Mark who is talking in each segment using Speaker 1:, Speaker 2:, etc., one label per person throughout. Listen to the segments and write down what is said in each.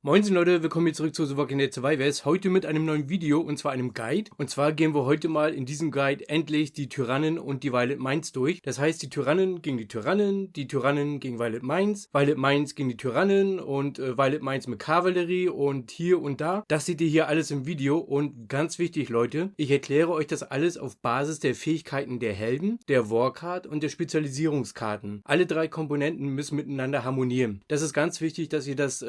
Speaker 1: Moinsen Leute, willkommen hier zurück zu The Walking Dead Survivors. Heute mit einem neuen Video und zwar einem Guide. Und zwar gehen wir heute mal in diesem Guide endlich die Tyrannen und die Violet Mines durch. Das heißt, die Tyrannen gegen die Tyrannen gegen Violet Mines gegen die Tyrannen und Violet Mines mit Kavallerie und hier und da. Das seht ihr hier alles im Video und ganz wichtig Leute, ich erkläre euch das alles auf Basis der Fähigkeiten der Helden, der Warcard und der Spezialisierungskarten. Alle drei Komponenten müssen miteinander harmonieren. Das ist ganz wichtig, dass ihr das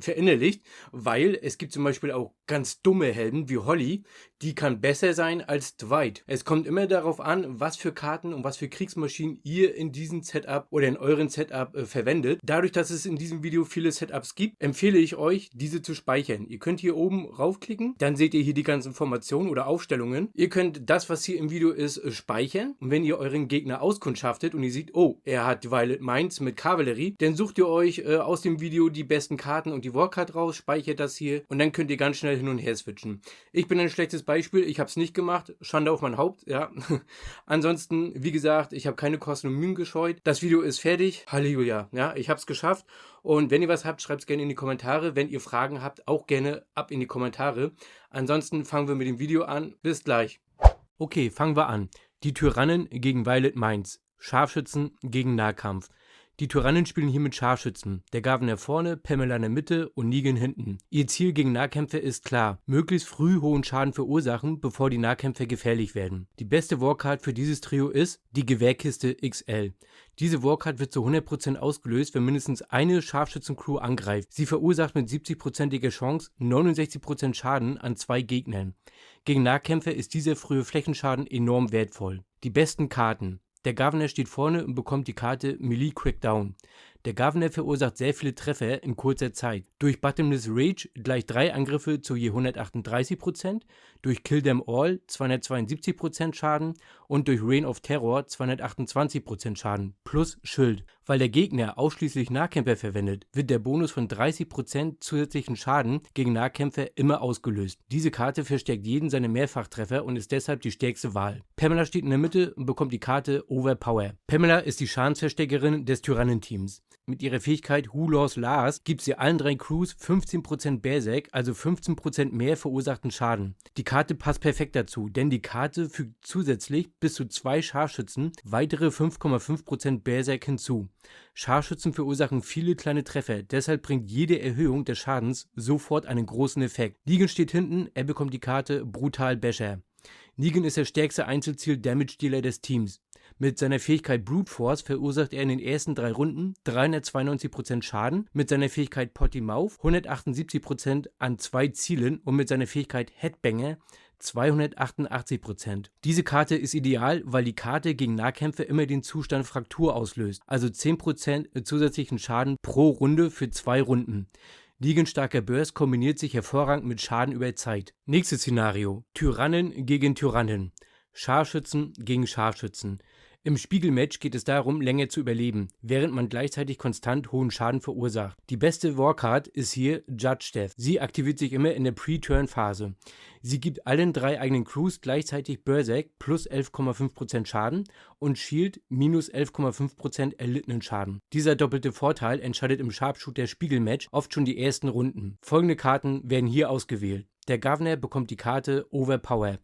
Speaker 1: verinnerlicht, weil es gibt zum Beispiel auch ganz dumme Helden wie Holly, die kann besser sein als Dwight. Es kommt immer darauf an, was für Karten und was für Kriegsmaschinen ihr in diesem Setup oder in euren Setup verwendet. Dadurch, dass es in diesem Video viele Setups gibt, empfehle ich euch, diese zu speichern. Ihr könnt hier oben raufklicken, dann seht ihr hier die ganzen Informationen oder Aufstellungen. Ihr könnt das, was hier im Video ist, speichern und wenn ihr euren Gegner auskundschaftet und ihr seht, oh, er hat Violet Mines mit Kavallerie, dann sucht ihr euch aus dem Video die besten Karten und die Warcard raus, speichert das hier und dann könnt ihr ganz schnell hin und her switchen. Ich bin ein schlechtes Beispiel, ich habe es nicht gemacht, Schande auf mein Haupt, ja. Ansonsten, wie gesagt, ich habe keine Kosten und Mühen gescheut. Das Video ist fertig, Halleluja, ja, ich habe es geschafft und wenn ihr was habt, schreibt es gerne in die Kommentare. Wenn ihr Fragen habt, auch gerne ab in die Kommentare. Ansonsten fangen wir mit dem Video an, bis gleich. Okay, fangen wir an. Die Tyrannen gegen Violet Mines, Scharfschützen gegen Nahkampf. Die Tyrannen spielen hier mit Scharfschützen. Der Governor vorne, Pamela in der Mitte und Negan hinten. Ihr Ziel gegen Nahkämpfer ist klar: möglichst früh hohen Schaden verursachen, bevor die Nahkämpfer gefährlich werden. Die beste Warcard für dieses Trio ist die Gewehrkiste XL. Diese Warcard wird zu 100% ausgelöst, wenn mindestens eine Scharfschützencrew angreift. Sie verursacht mit 70%iger Chance 69% Schaden an 2 Gegnern. Gegen Nahkämpfer ist dieser frühe Flächenschaden enorm wertvoll. Die besten Karten. Der Governor steht vorne und bekommt die Karte Melee Crackdown. Der Governor verursacht sehr viele Treffer in kurzer Zeit. Durch Bottomless Rage gleich 3 Angriffe zu je 138%, durch Kill Them All 272% Schaden und durch Reign of Terror 228% Schaden plus Schild. Weil der Gegner ausschließlich Nahkämpfer verwendet, wird der Bonus von 30% zusätzlichen Schaden gegen Nahkämpfer immer ausgelöst. Diese Karte verstärkt jeden seine Mehrfachtreffer und ist deshalb die stärkste Wahl. Pamela steht in der Mitte und bekommt die Karte Overpower. Pamela ist die Schadensverstärkerin des Tyrannenteams. Mit ihrer Fähigkeit Who Lost Last gibt sie allen 3 Crews 15% Berserk, also 15% mehr verursachten Schaden. Die Karte passt perfekt dazu, denn die Karte fügt zusätzlich bis zu 2 Scharfschützen weitere 5,5% Berserk hinzu. Scharfschützen verursachen viele kleine Treffer, deshalb bringt jede Erhöhung des Schadens sofort einen großen Effekt. Negan steht hinten, er bekommt die Karte Brutal Basher. Negan ist der stärkste Einzelziel-Damage-Dealer des Teams. Mit seiner Fähigkeit Brute Force verursacht er in den ersten 3 Runden 392% Schaden, mit seiner Fähigkeit Potty Mouth 178% an 2 Zielen und mit seiner Fähigkeit Headbanger 288%. Diese Karte ist ideal, weil die Karte gegen Nahkämpfer immer den Zustand Fraktur auslöst, also 10% zusätzlichen Schaden pro Runde für 2 Runden. Negans starker Burst kombiniert sich hervorragend mit Schaden über Zeit. Nächstes Szenario: Tyrannen gegen Tyrannen. Scharfschützen gegen Scharfschützen. Im Spiegelmatch geht es darum, länger zu überleben, während man gleichzeitig konstant hohen Schaden verursacht. Die beste Warcard ist hier Judge Death. Sie aktiviert sich immer in der Pre-Turn-Phase. Sie gibt allen 3 eigenen Crews gleichzeitig Berserk plus 11,5% Schaden und Shield minus 11,5% erlittenen Schaden. Dieser doppelte Vorteil entscheidet im Sharpshooter-Spiegelmatch oft schon die ersten Runden. Folgende Karten werden hier ausgewählt. Der Governor bekommt die Karte Overpower.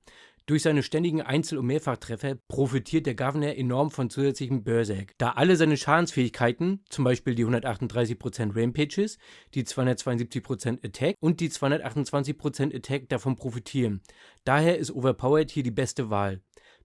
Speaker 1: Durch seine ständigen Einzel- und Mehrfachtreffer profitiert der Governor enorm von zusätzlichem Berserk. Da alle seine Schadensfähigkeiten, zum Beispiel die 138% Rampages, die 272% Attack und die 228% Attack davon profitieren. Daher ist Overpowered hier die beste Wahl.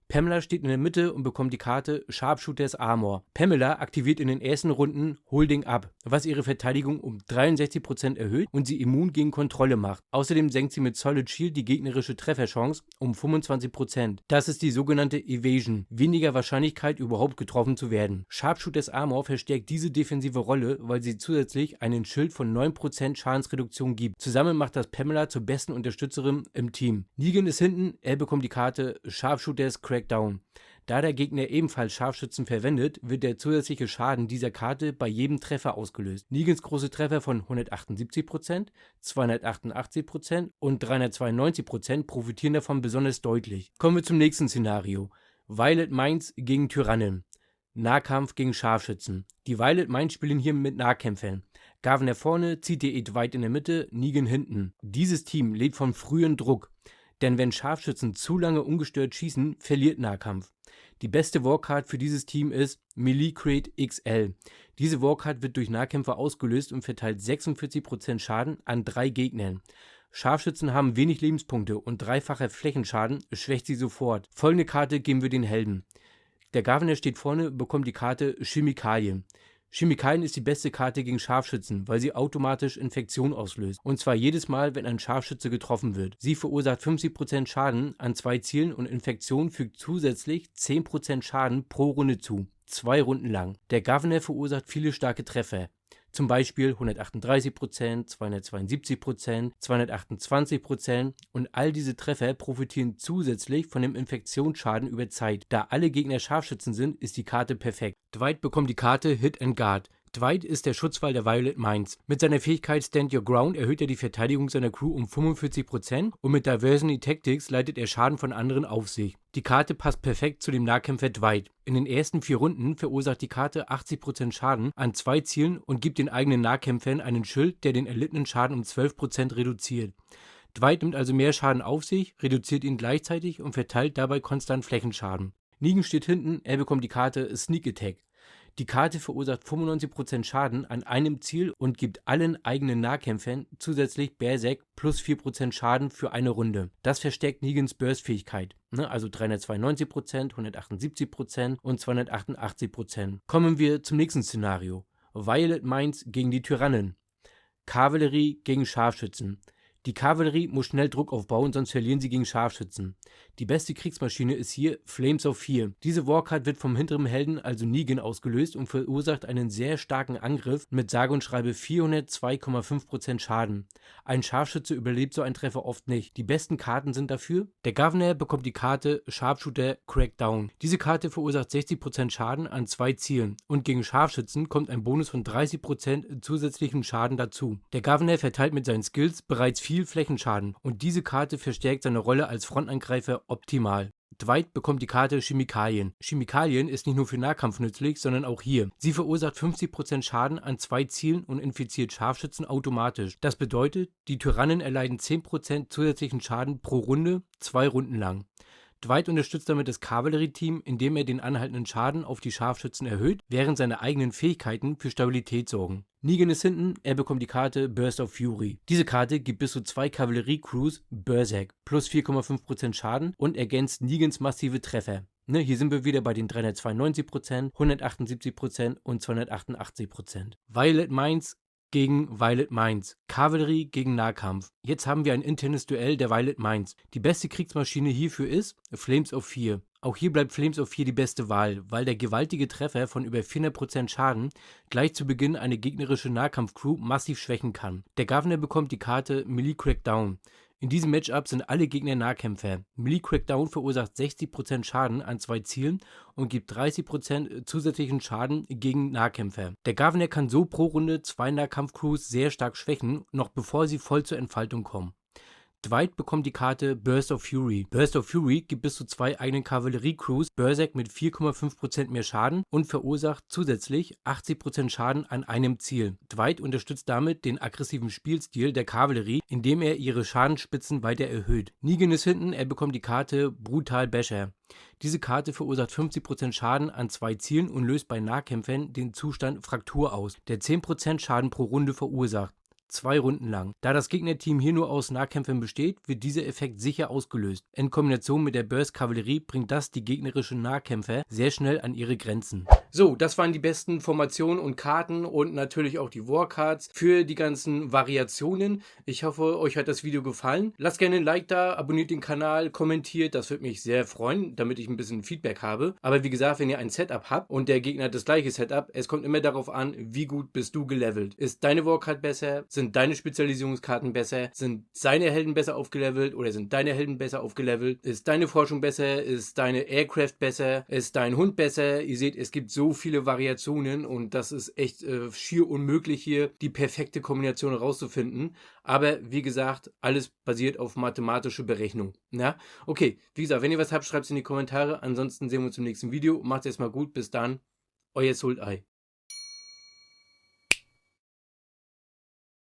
Speaker 1: Pamela steht in der Mitte und bekommt die Karte Sharpshooters Armor. Pamela aktiviert in den ersten Runden Holding Up, was ihre Verteidigung um 63% erhöht und sie immun gegen Kontrolle macht. Außerdem senkt sie mit Solid Shield die gegnerische Trefferchance um 25%. Das ist die sogenannte Evasion, weniger Wahrscheinlichkeit überhaupt getroffen zu werden. Sharpshooters Armor verstärkt diese defensive Rolle, weil sie zusätzlich einen Schild von 9% Schadensreduktion gibt. Zusammen macht das Pamela zur besten Unterstützerin im Team. Negan ist hinten, er bekommt die Karte Sharpshooters Crackdown. Da der Gegner ebenfalls Scharfschützen verwendet, wird der zusätzliche Schaden dieser Karte bei jedem Treffer ausgelöst. Negans große Treffer von 178%, 288% und 392% profitieren davon besonders deutlich. Kommen wir zum nächsten Szenario. Violet Mines gegen Tyrannen. Nahkampf gegen Scharfschützen. Die Violet Mines spielen hier mit Nahkämpfern. Gardner vorne, CTE Dwight in der Mitte, Negan hinten. Dieses Team lebt vom frühen Druck. Denn wenn Scharfschützen zu lange ungestört schießen, verliert Nahkampf. Die beste Warcard für dieses Team ist Melee Crate XL. Diese Warcard wird durch Nahkämpfer ausgelöst und verteilt 46% Schaden an 3 Gegnern. Scharfschützen haben wenig Lebenspunkte und dreifacher Flächenschaden schwächt sie sofort. Folgende Karte geben wir den Helden. Der Gardner steht vorne, bekommt die Karte Chemikalien. Chemikalien ist die beste Karte gegen Scharfschützen, weil sie automatisch Infektion auslöst. Und zwar jedes Mal, wenn ein Scharfschütze getroffen wird. Sie verursacht 50% Schaden an 2 Zielen und Infektion fügt zusätzlich 10% Schaden pro Runde zu. 2 Runden lang. Der Gardner verursacht viele starke Treffer. Zum Beispiel 138%, 272%, 228% und all diese Treffer profitieren zusätzlich von dem Infektionsschaden über Zeit. Da alle Gegner Scharfschützen sind, ist die Karte perfekt. Dwight bekommt die Karte Hit and Guard. Dwight ist der Schutzwall der Violet Minds. Mit seiner Fähigkeit Stand Your Ground erhöht er die Verteidigung seiner Crew um 45% und mit Diversity Tactics leitet er Schaden von anderen auf sich. Die Karte passt perfekt zu dem Nahkämpfer Dwight. In den ersten 4 Runden verursacht die Karte 80% Schaden an 2 Zielen und gibt den eigenen Nahkämpfern einen Schild, der den erlittenen Schaden um 12% reduziert. Dwight nimmt also mehr Schaden auf sich, reduziert ihn gleichzeitig und verteilt dabei konstant Flächenschaden. Negan steht hinten, er bekommt die Karte Sneak Attack. Die Karte verursacht 95% Schaden an einem Ziel und gibt allen eigenen Nahkämpfern zusätzlich Berserk plus 4% Schaden für eine Runde. Das verstärkt Negans Burst-Fähigkeit, also 392%, 178% und 288%. Kommen wir zum nächsten Szenario. Violet Minds gegen die Tyrannen. Kavallerie gegen Scharfschützen. Die Kavallerie muss schnell Druck aufbauen, sonst verlieren sie gegen Scharfschützen. Die beste Kriegsmaschine ist hier Flames of Fear. Diese Warcard wird vom hinteren Helden, also Negan, ausgelöst und verursacht einen sehr starken Angriff mit sage und schreibe 402,5% Schaden. Ein Scharfschütze überlebt so einen Treffer oft nicht. Die besten Karten sind dafür: der Gardner bekommt die Karte Sharpshooter Crackdown. Diese Karte verursacht 60% Schaden an 2 Zielen und gegen Scharfschützen kommt ein Bonus von 30% zusätzlichen Schaden dazu. Der Gardner verteilt mit seinen Skills bereits viel Flächenschaden und diese Karte verstärkt seine Rolle als Frontangreifer optimal. Dwight bekommt die Karte Chemikalien. Chemikalien ist nicht nur für Nahkampf nützlich, sondern auch hier. Sie verursacht 50% Schaden an 2 Zielen und infiziert Scharfschützen automatisch. Das bedeutet, die Tyrannen erleiden 10% zusätzlichen Schaden pro Runde, 2 Runden lang. Dwight unterstützt damit das Kavallerieteam, indem er den anhaltenden Schaden auf die Scharfschützen erhöht, während seine eigenen Fähigkeiten für Stabilität sorgen. Negan ist hinten, er bekommt die Karte Burst of Fury. Diese Karte gibt bis zu 2 Kavallerie-Crews Berserk plus 4,5% Schaden und ergänzt Negans massive Treffer. Hier sind wir wieder bei den 392%, 178% und 288%. Violet Minds gegen Violet Minds. Kavallerie gegen Nahkampf. Jetzt haben wir ein internes Duell der Violet Minds. Die beste Kriegsmaschine hierfür ist Flames of Fear. Auch hier bleibt Flames of Fear die beste Wahl, weil der gewaltige Treffer von über 400% Schaden gleich zu Beginn eine gegnerische Nahkampfcrew massiv schwächen kann. Der Gardner bekommt die Karte Melee Crackdown. In diesem Matchup sind alle Gegner Nahkämpfer. Melee Crackdown verursacht 60% Schaden an 2 Zielen und gibt 30% zusätzlichen Schaden gegen Nahkämpfer. Der Gardner kann so pro Runde 2 Nahkampfcrews sehr stark schwächen, noch bevor sie voll zur Entfaltung kommen. Dwight bekommt die Karte Burst of Fury. Burst of Fury gibt bis zu 2 eigenen Kavallerie-Crews Berserk mit 4,5% mehr Schaden und verursacht zusätzlich 80% Schaden an einem Ziel. Dwight unterstützt damit den aggressiven Spielstil der Kavallerie, indem er ihre Schadensspitzen weiter erhöht. Negan ist hinten, er bekommt die Karte Brutal Basher. Diese Karte verursacht 50% Schaden an 2 Zielen und löst bei Nahkämpfern den Zustand Fraktur aus, der 10% Schaden pro Runde verursacht. 2 Runden lang. Da das Gegnerteam hier nur aus Nahkämpfern besteht, wird dieser Effekt sicher ausgelöst. In Kombination mit der Burst-Kavallerie bringt das die gegnerischen Nahkämpfer sehr schnell an ihre Grenzen. So, das waren die besten Formationen und Karten und natürlich auch die Warcards für die ganzen Variationen. Ich hoffe, euch hat das Video gefallen. Lasst gerne ein Like da, abonniert den Kanal, kommentiert, das würde mich sehr freuen, damit ich ein bisschen Feedback habe. Aber wie gesagt, wenn ihr ein Setup habt und der Gegner hat das gleiche Setup, es kommt immer darauf an, wie gut bist du gelevelt. Ist deine Warcard besser? Sind deine Spezialisierungskarten besser? Sind seine Helden besser aufgelevelt oder sind deine Helden besser aufgelevelt? Ist deine Forschung besser? Ist deine Aircraft besser? Ist dein Hund besser? Ihr seht, es gibt so viele Variationen und das ist echt schier unmöglich hier, die perfekte Kombination herauszufinden. Aber wie gesagt, alles basiert auf mathematische Berechnung. Ja? Okay, wie gesagt, wenn ihr was habt, schreibt es in die Kommentare. Ansonsten sehen wir uns im nächsten Video. Macht's erstmal gut. Bis dann. Euer Sultai.